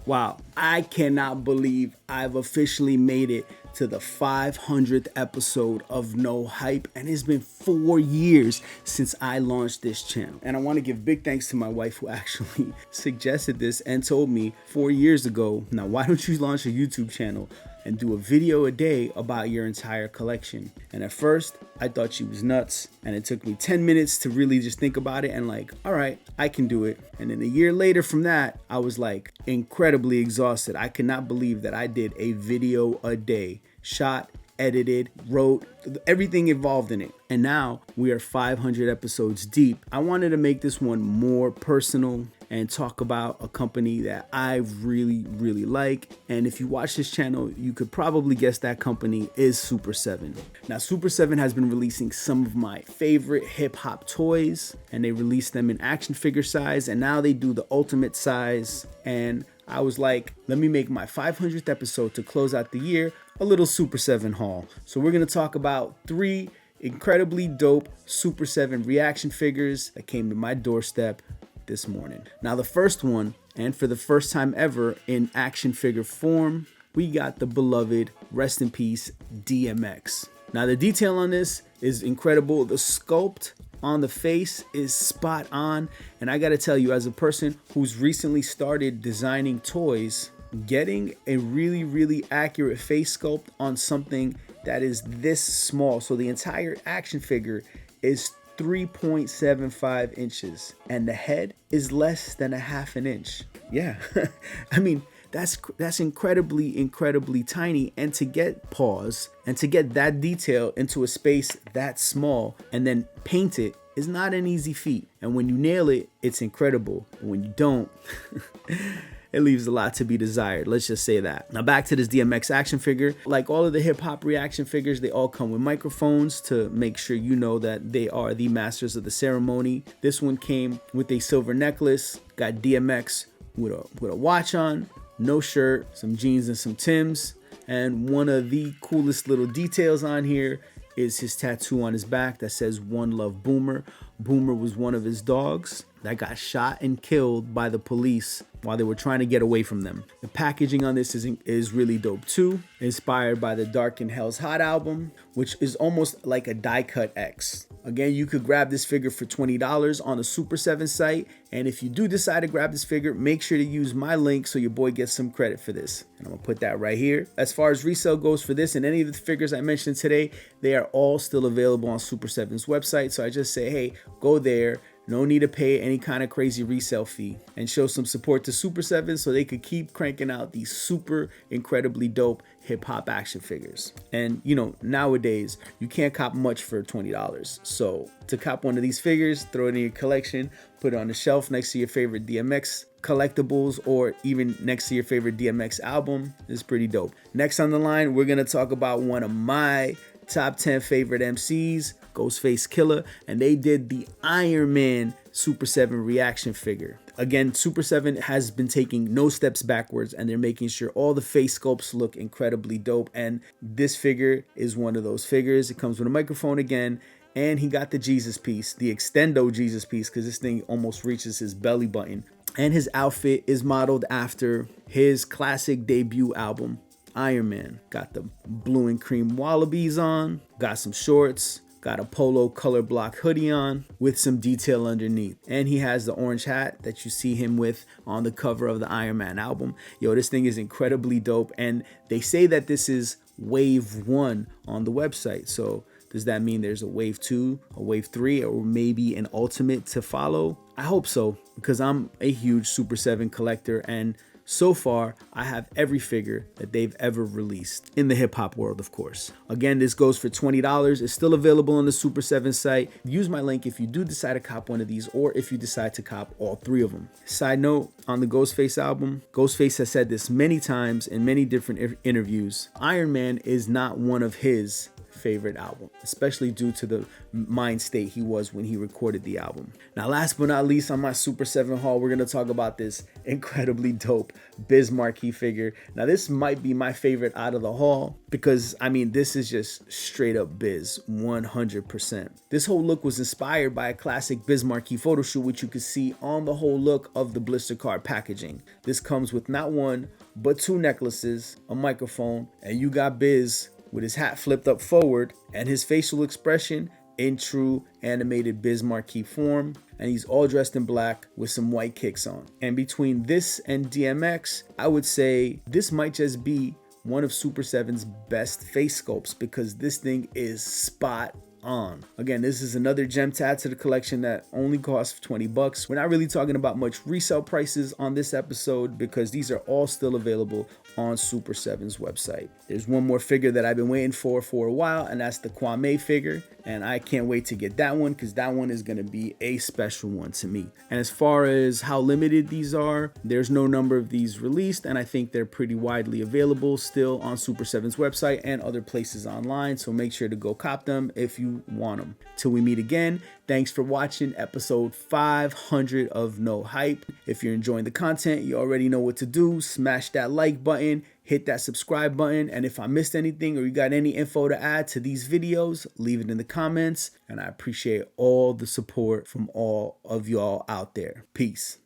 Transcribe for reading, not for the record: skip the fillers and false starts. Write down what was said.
Wow, I cannot believe I've officially made it to the 500th episode of No Hype, and it's been 4 years since I launched this channel. And I want to give big thanks to my wife who actually suggested this and told me 4 years ago, now why don't you launch a YouTube channel and do a video a day about your entire collection? And at first, I thought she was nuts, and it took me 10 minutes to really just think about it and like, all right, I can do it. And then a year later from that, I was like incredibly exhausted. I could not believe that I did a video a day, shot, edited, wrote, everything involved in it. And now we are 500 episodes deep. I wanted to make this one more personal and talk about a company that I really like. And if you watch this channel, you could probably guess that company is Super 7. Now, Super 7 has been releasing some of my favorite hip hop toys, and they released them in action figure size, and now they do the ultimate size. And I was like, let me make my 500th episode to close out the year a little Super 7 haul. So we're gonna talk about 3 incredibly dope Super 7 reaction figures that came to my doorstep this morning. Now, the first one, and for the first time ever in action figure form, we got the beloved, rest in peace, DMX. Now, the detail on this is incredible. The sculpt on the face is spot on. And I gotta tell you, as a person who's recently started designing toys, getting a really accurate face sculpt on something that is this small, so the entire action figure is 3.75 inches and the head is less than a half an inch. Yeah, I mean, that's incredibly tiny, and to get paws and to get that detail into a space that small and then paint it is not an easy feat. And when you nail it, it's incredible. But when you don't, it leaves a lot to be desired. Let's just say that. Now, back to this DMX action figure. Like all of the hip hop reaction figures, they all come with microphones to make sure you know that they are the masters of the ceremony. This one came with a silver necklace, got DMX with a watch on, no shirt, some jeans and some Timbs. And one of the coolest little details on here is his tattoo on his back that says "One Love Boomer." Boomer was one of his dogs that got shot and killed by the police while they were trying to get away from them. The packaging on this is really dope too, inspired by the Dark and Hell's Hot album, which is almost like a die cut X. Again, you could grab this figure for $20 on the Super 7 site, and if you do decide to grab this figure, make sure to use my link so your boy gets some credit for this. And I'm gonna put that right here. As far as resale goes for this and any of the figures I mentioned today, they are all still available on Super 7's website, so I just say, hey, go there. No need to pay any kind of crazy resale fee, and show some support to Super 7 so they could keep cranking out these super incredibly dope hip hop action figures. And you know, nowadays you can't cop much for $20. So to cop one of these figures, throw it in your collection, put it on the shelf next to your favorite DMX collectibles, or even next to your favorite DMX album is pretty dope. Next on the line, we're gonna talk about one of my top 10 favorite MCs, Ghostface Killah, and they did the Iron Man Super 7 reaction figure. Again, Super 7 has been taking no steps backwards, and they're making sure all the face sculpts look incredibly dope, and this figure is one of those figures. It comes with a microphone again, and he got the Jesus piece, the extendo Jesus piece, because this thing almost reaches his belly button. And his outfit is modeled after his classic debut album, Iron Man. Got the blue and cream wallabies on, got some shorts, got a polo color block hoodie on with some detail underneath. And he has the orange hat that you see him with on the cover of the Iron Man album. Yo, this thing is incredibly dope. And they say that this is wave 1 on the website. So does that mean there's a wave 2, a wave 3, or maybe an ultimate to follow? I hope so, because I'm a huge Super 7 collector, and so far, I have every figure that they've ever released in the hip hop world, of course. Again, this goes for $20. It's still available on the Super 7 site. Use my link if you do decide to cop one of these, or if you decide to cop all 3 of them. Side note, on the Ghostface album, Ghostface has said this many times in many different interviews. Iron Man is not one of his favorite album, especially due to the mind state he was when he recorded the album. Now, last but not least, on my Super 7 haul, we're going to talk about this incredibly dope Biz Markie figure. Now, this might be my favorite out of the haul because, I mean, this is just straight up Biz, 100%. This whole look was inspired by a classic Biz Markie photo shoot, which you can see on the whole look of the blister card packaging. This comes with not one, but 2 necklaces, a microphone, and you got Biz with his hat flipped up forward and his facial expression in true animated Biz Markie form, and he's all dressed in black with some white kicks on. And between this and DMX, I would say this might just be one of Super 7's best face sculpts because this thing is spot on. Again, this is another gem to add to the collection that only costs 20 bucks. We're not really talking about much resale prices on this episode because these are all still available on Super 7's website. There's one more figure that I've been waiting for a while, and that's the Kwame figure. And I can't wait to get that one because that one is going to be a special one to me. And as far as how limited these are, there's no number of these released, and I think they're pretty widely available still on Super 7's website and other places online. So make sure to go cop them if you want them. Till we meet again, thanks for watching episode 500 of No Hype. If you're enjoying the content, you already know what to do. Smash that like button, hit that subscribe button, and if I missed anything or you got any info to add to these videos, leave it in the comments, and I appreciate all the support from all of y'all out there. Peace.